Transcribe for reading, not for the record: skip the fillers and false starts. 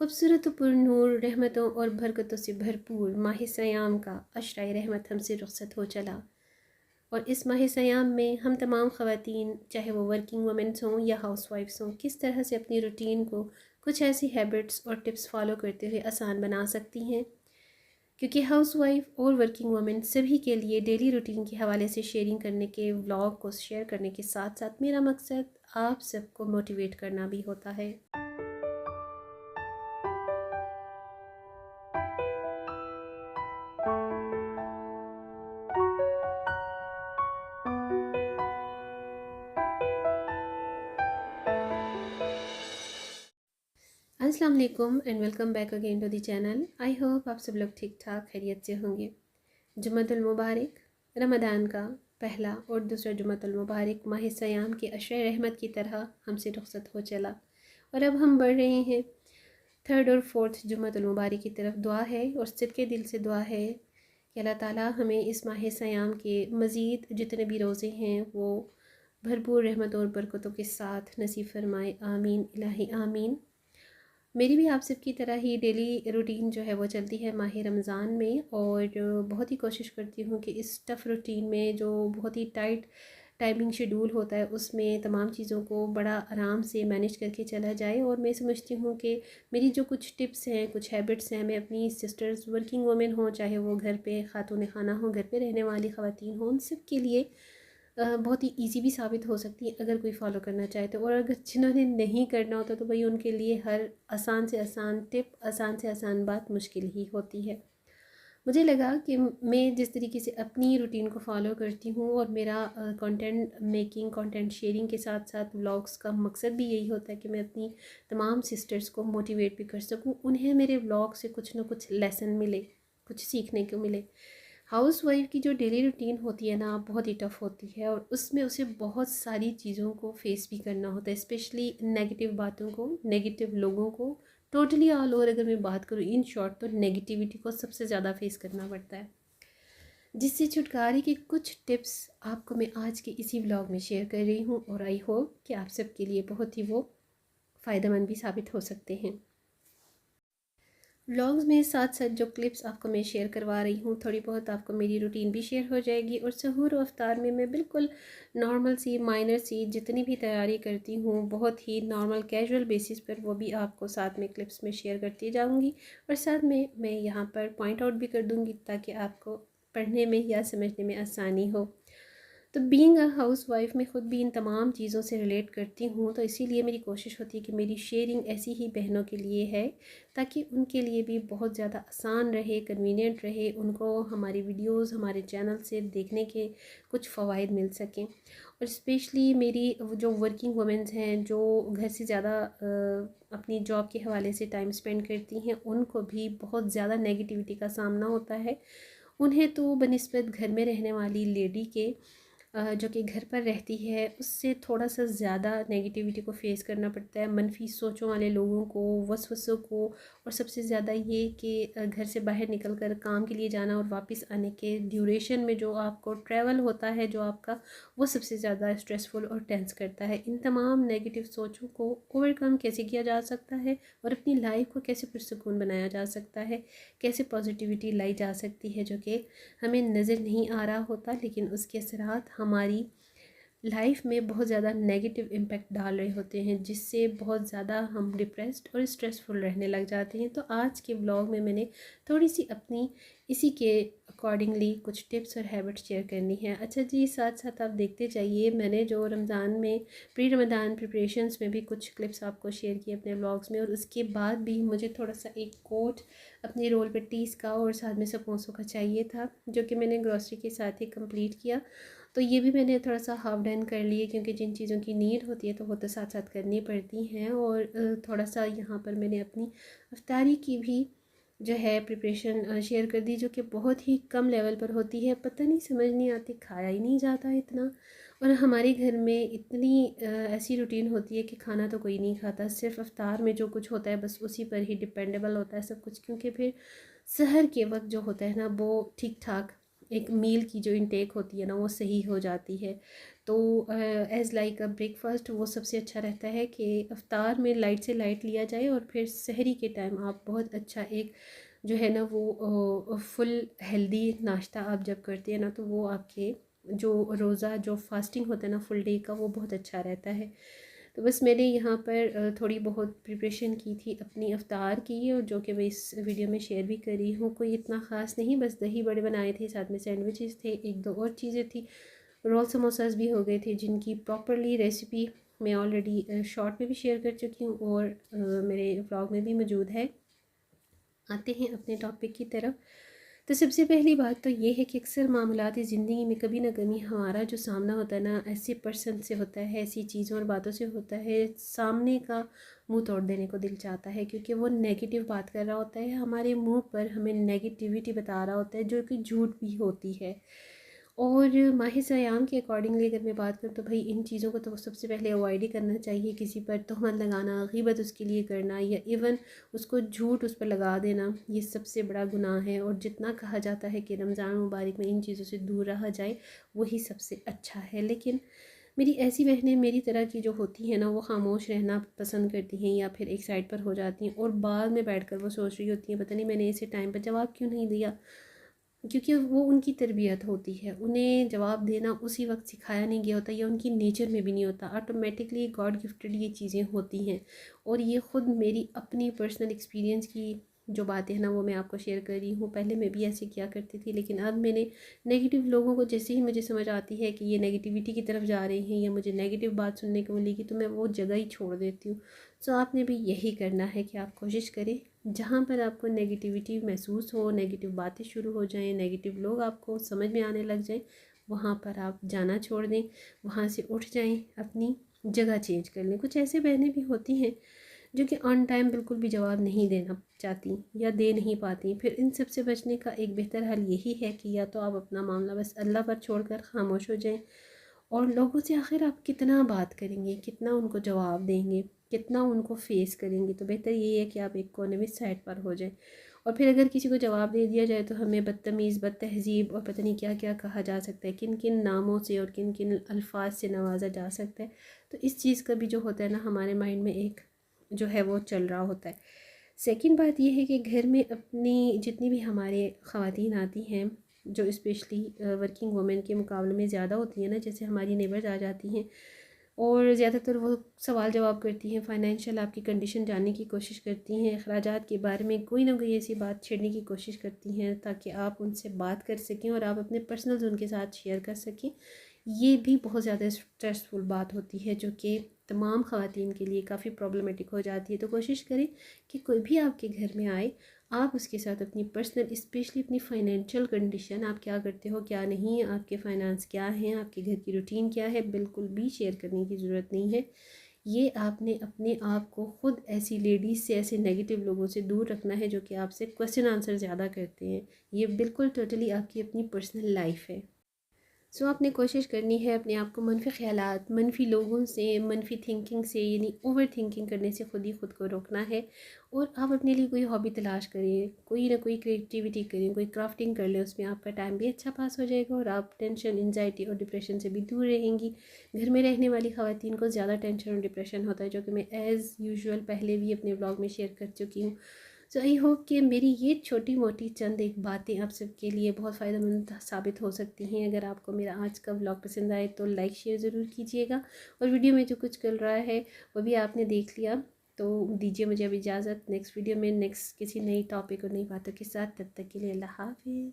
खूबसूरत पुरनूर रहमतों और बरकतों से भरपूर माह सयाम का अशराए रहमत हमसे रुखसत हो चला। और इस माह सयाम में हम तमाम ख़वातीन, चाहे वो वर्किंग वुमेंस हों या हाउस वाइफ्स हों, किस तरह से अपनी रूटीन को कुछ ऐसी हैबिट्स और टिप्स फॉलो करते हुए आसान बना सकती हैं। क्योंकि हाउस वाइफ और वर्किंग वुमेन सभी के लिए डेली रूटीन के हवाले से शेयरिंग करने के व्लॉग को शेयर करने के साथ साथ मेरा मकसद आप सबको मोटिवेट करना भी होता है। अस्सलाम वालेकुम and welcome back again to the channel. I hope आप सब लोग ठीक ठाक खैरियत से होंगे। जुम्मतुल मुबारक, रमदान का पहला और दूसरा जुम्मतुल मुबारक माह सयाम के अशरे रहमत की तरह हमसे रुखसत हो चला और अब हम बढ़ रहे हैं थर्ड और फोर्थ जुम्मतुल मुबारक की तरफ। दुआ है और सिद्के दिल से दुआ है कि अल्लाह ताला हमें इस माह सयाम के मज़ीद जितने भी रोज़े हैं वो भरपूर रहमत और बरकतों के साथ नसीब फरमाए। आमीन इलाही आमीन। मेरी भी आप सब की तरह ही डेली रूटीन जो है वो चलती है माह रमज़ान में, और बहुत ही कोशिश करती हूँ कि इस टफ़ रूटीन में जो बहुत ही टाइट टाइमिंग शेड्यूल होता है उसमें तमाम चीज़ों को बड़ा आराम से मैनेज करके चला जाए। और मैं समझती हूँ कि मेरी जो कुछ टिप्स हैं, कुछ हैबिट्स हैं, मैं अपनी सिस्टर्स वर्किंग वुमेन हों, चाहे वो घर पे ख़ातून खाना हो, घर पे रहने वाली ख़वातीन हों, उन सब के लिए बहुत ही इजी भी साबित हो सकती है अगर कोई फॉलो करना चाहे तो। और अगर जिन्होंने नहीं करना होता तो भाई उनके लिए हर आसान से आसान टिप, आसान से आसान बात मुश्किल ही होती है। मुझे लगा कि मैं जिस तरीके से अपनी रूटीन को फॉलो करती हूँ और मेरा कंटेंट मेकिंग, कंटेंट शेयरिंग के साथ साथ व्लॉग्स का मकसद भी यही होता है कि मैं अपनी तमाम सिस्टर्स को मोटिवेट भी कर सकूँ, उन्हें मेरे व्लॉग से कुछ ना कुछ लेसन मिले, कुछ सीखने को मिले। हाउस वाइफ की जो डेली रूटीन होती है ना, बहुत ही टफ़ होती है और उसमें उसे बहुत सारी चीज़ों को फेस भी करना होता है, स्पेशली नेगेटिव बातों को, नेगेटिव लोगों को। टोटली ऑल ओवर अगर मैं बात करूँ इन शॉर्ट, तो नेगेटिविटी को सबसे ज़्यादा फेस करना पड़ता है, जिससे छुटकारे के कुछ टिप्स आपको मैं आज के इसी व्लॉग में शेयर कर रही हूँ और आई होप कि आप सबके लिए बहुत ही वो फ़ायदेमंद भी साबित हो सकते हैं। व्लॉग्स में साथ साथ जो क्लिप्स आपको मैं शेयर करवा रही हूँ, थोड़ी बहुत आपको मेरी रूटीन भी शेयर हो जाएगी। और सहूर व अफ्तार में मैं बिल्कुल नॉर्मल सी, माइनर सी जितनी भी तैयारी करती हूँ, बहुत ही नॉर्मल कैजुअल बेसिस पर, वो भी आपको साथ में क्लिप्स में शेयर करती जाऊँगी। और साथ में मैं यहाँ पर पॉइंट आउट भी कर दूँगी ताकि आपको पढ़ने में या समझने में आसानी हो। तो बीइंग अ हाउस वाइफ मैं ख़ुद भी इन तमाम चीज़ों से रिलेट करती हूँ, तो इसीलिए मेरी कोशिश होती है कि मेरी शेयरिंग ऐसी ही बहनों के लिए है ताकि उनके लिए भी बहुत ज़्यादा आसान रहे, कन्वीनियंट रहे, उनको हमारी वीडियोस हमारे चैनल से देखने के कुछ फ़वाइद मिल सकें। और स्पेशली मेरी जो वर्किंग वुमेन्स हैं, जो घर से ज़्यादा अपनी जॉब के हवाले से टाइम स्पेंड करती हैं, उनको भी बहुत ज़्यादा नेगेटिविटी का सामना होता है। उन्हें तो बनिस्बत घर में रहने वाली लेडी के जो कि घर पर रहती है, उससे थोड़ा सा ज़्यादा नेगेटिविटी को फ़ेस करना पड़ता है, मनफी सोचों वाले लोगों को, वसवसों को। और सबसे ज़्यादा ये कि घर से बाहर निकल कर काम के लिए जाना और वापस आने के ड्यूरेशन में जो आपको ट्रैवल होता है जो आपका, वो सबसे ज़्यादा स्ट्रेसफुल और टेंस करता है। इन तमाम नेगेटिव सोचों को ओवरकम कैसे किया जा सकता है और अपनी लाइफ को कैसे पुरसकून बनाया जा सकता है, कैसे पॉजिटिविटी लाई जा सकती है, जो कि हमें नज़र नहीं आ रहा होता लेकिन उसके असरात हमारी लाइफ में बहुत ज़्यादा नेगेटिव इम्पैक्ट डाल रहे होते हैं, जिससे बहुत ज़्यादा हम डिप्रेस्ड और स्ट्रेसफुल रहने लग जाते हैं। तो आज के ब्लॉग में मैंने थोड़ी सी अपनी इसी के अकॉर्डिंगली कुछ टिप्स और हैबिट्स शेयर करनी है। अच्छा जी, साथ साथ आप देखते जाइए, मैंने जो रमज़ान में प्री रमज़ान प्रिपरेशंस में भी कुछ क्लिप्स आपको शेयर किए अपने ब्लॉग्स में, और उसके बाद भी मुझे थोड़ा सा एक कोट अपनी रोल पट्टीज़ का और साथ में समोसों का चाहिए था, जो कि मैंने ग्रॉसरी के साथ ही कंप्लीट किया। तो ये भी मैंने थोड़ा सा हाफ डन कर लिए, क्योंकि जिन चीज़ों की नीड होती है तो वो तो साथ साथ करनी पड़ती हैं। और थोड़ा सा यहाँ पर मैंने अपनी अफ्तारी की भी जो है प्रिपरेशन शेयर कर दी, जो कि बहुत ही कम लेवल पर होती है। पता नहीं, समझ नहीं आती, खाया ही नहीं जाता इतना। और हमारे घर में इतनी ऐसी रूटीन होती है कि खाना तो कोई नहीं खाता, सिर्फ अफ्तार में जो कुछ होता है बस उसी पर ही डिपेंडेबल होता है सब कुछ, क्योंकि फिर सहर के वक्त जो होता है ना वो ठीक ठाक एक मील की जो इंटेक होती है ना वो सही हो जाती है। तो एज़ लाइक अ ब्रेकफास्ट वो सबसे अच्छा रहता है कि इफ्तार में लाइट से लाइट लिया जाए और फिर सहरी के टाइम आप बहुत अच्छा एक जो है ना वो फुल हेल्दी नाश्ता आप जब करते हैं ना तो वो आपके जो रोज़ा जो फास्टिंग होता है ना फुल डे का वो बहुत अच्छा रहता है। तो बस मैंने यहाँ पर थोड़ी बहुत प्रिपरेशन की थी अपनी इफ्तार की और जो कि मैं इस वीडियो में शेयर भी करी हूँ। कोई इतना ख़ास नहीं, बस दही बड़े बनाए थे, साथ में सैंडविचेस थे, एक दो और चीज़ें थी, रोल समोसास भी हो गए थे जिनकी प्रॉपरली रेसिपी मैं ऑलरेडी शॉर्ट में भी शेयर कर चुकी हूँ और मेरे व्लॉग में भी मौजूद है। आते हैं अपने टॉपिक की तरफ। तो सबसे पहली बात तो ये है कि अक्सर मामलाती ज़िंदगी में कभी ना कभी हमारा जो सामना होता है ना ऐसे पर्सन से होता है, ऐसी चीज़ों और बातों से होता है, सामने का मुंह तोड़ देने को दिल चाहता है क्योंकि वो नेगेटिव बात कर रहा होता है हमारे मुंह पर, हमें नेगेटिविटी बता रहा होता है जो कि झूठ भी होती है। और माह सयाम के अकॉर्डिंगली अगर मैं बात करूँ तो भाई इन चीज़ों को तो सबसे पहले अवॉइड ही करना चाहिए। किसी पर तहमत लगाना, गीबत उसके लिए करना या इवन उसको झूठ उस पर लगा देना, ये सबसे बड़ा गुनाह है। और जितना कहा जाता है कि रमज़ान मुबारक में इन चीज़ों से दूर रहा जाए वही सबसे अच्छा है। लेकिन मेरी ऐसी बहनें मेरी तरह की जो होती हैं ना वो खामोश रहना पसंद करती हैं या फिर एक साइड पर हो जाती हैं और बाद में बैठकर वो सोच रही होती हैं पता नहीं मैंने इसे टाइम पर जवाब क्यों नहीं दिया, क्योंकि वो उनकी तरबियत होती है, उन्हें जवाब देना उसी वक्त सिखाया नहीं गया होता या उनकी नेचर में भी नहीं होता, ऑटोमेटिकली गॉड गिफ्टेड ये चीज़ें होती हैं। और ये ख़ुद मेरी अपनी पर्सनल एक्सपीरियंस की जो बातें हैं ना वो मैं आपको शेयर कर रही हूँ। पहले मैं भी ऐसे किया करती थी लेकिन अब मैंने नेगेटिव लोगों को जैसे ही मुझे समझ आती है कि ये नेगेटिविटी की तरफ जा रहे हैं या मुझे नेगेटिव बात सुनने को मिलेगी तो मैं वो जगह ही छोड़ देती हूँ। सो आपने भी यही करना है कि आप कोशिश करें जहाँ पर आपको नेगेटिविटी महसूस हो, नेगेटिव बातें शुरू हो जाएं, नेगेटिव लोग आपको समझ में आने लग जाएं, वहाँ पर आप जाना छोड़ दें, वहाँ से उठ जाएं, अपनी जगह चेंज कर लें। कुछ ऐसे बहनें भी होती हैं जो कि ऑन टाइम बिल्कुल भी जवाब नहीं देना चाहती या दे नहीं पाती। फिर इन सब से बचने का एक बेहतर हल यही है कि या तो आप अपना मामला बस अल्लाह पर छोड़कर खामोश हो जाएं। और लोगों से आखिर आप कितना बात करेंगे, कितना उनको जवाब देंगे, कितना उनको फेस करेंगे। तो बेहतर यही है कि आप एक कोने में साइड पर हो जाएं। और फिर अगर किसी को जवाब दे दिया जाए तो हमें बदतमीज़, बदतहज़ीब और पता नहीं क्या क्या कहा जा सकता है, किन किन नामों से और किन किन अल्फाज से नवाजा जा सकता है। तो इस चीज़ का भी जो होता है ना हमारे माइंड में एक जो है वो चल रहा होता है। सेकंड बात ये है कि घर में अपनी जितनी भी हमारे ख़वातीन आती हैं जो स्पेशली वर्किंग वुमेन के मुकाबले में ज़्यादा होती हैं ना, जैसे हमारी नेबर्स आ जाती हैं और ज़्यादातर वो सवाल जवाब करती हैं, फ़ाइनेंशियल आपकी कंडीशन जानने की कोशिश करती हैं, अखराजात के बारे में कोई ना कोई ऐसी बात छेड़ने की कोशिश करती हैं ताकि आप उनसे बात कर सकें और आप अपने पर्सनल्स उनके साथ शेयर कर सकें। ये भी बहुत ज़्यादा स्ट्रेसफुल बात होती है जो कि तमाम ख़वातीन के लिए काफ़ी प्रॉब्लमेटिक हो जाती है। तो कोशिश करें कि कोई भी आपके घर में आए आप उसके साथ अपनी पर्सनल स्पेशली अपनी फ़ाइनेंशियल कंडीशन, आप क्या करते हो क्या नहीं, आपके फ़ाइनेंस क्या हैं, आपके घर की रूटीन क्या है, बिल्कुल भी शेयर करने की ज़रूरत नहीं है। ये आपने अपने आप को ख़ुद ऐसी लेडीज़ से, ऐसे नेगेटिव लोगों से दूर रखना है जो कि आपसे क्वेश्चन आंसर ज़्यादा करते हैं। ये बिल्कुल टोटली आपकी अपनी पर्सनल लाइफ है। सो आपने कोशिश करनी है अपने आप को मनफी ख़यालात, मनफी लोगों से, मनफी थिंकिंग से यानी ओवर थिंकिंग करने से ख़ुद ही ख़ुद को रोकना है। और आप अपने लिए कोई हॉबी तलाश करें, कोई ना कोई क्रिएटिविटी करें, कोई क्राफ्टिंग कर लें, उसमें आपका टाइम भी अच्छा पास हो जाएगा और आप टेंशन, एंजाइटी और डिप्रेशन से भी दूर रहेंगी। घर में रहने वाली ख़वातीन को ज़्यादा टेंशन और डिप्रेशन होता है जो कि मैं एज़ यूजुअल पहले भी अपने ब्लॉग में शेयर कर चुकी हूँ। सो आई होप कि मेरी ये छोटी मोटी चंद एक बातें आप सबके लिए बहुत फ़ायदेमंद साबित हो सकती हैं। अगर आपको मेरा आज का व्लॉग पसंद आए तो लाइक शेयर ज़रूर कीजिएगा और वीडियो में जो कुछ चल रहा है वो भी आपने देख लिया। तो दीजिए मुझे अब इजाज़त, नेक्स्ट वीडियो में नेक्स्ट किसी नई टॉपिक और नई बातों के साथ, तब तक के लिए अल्लाह हाफ़िज़।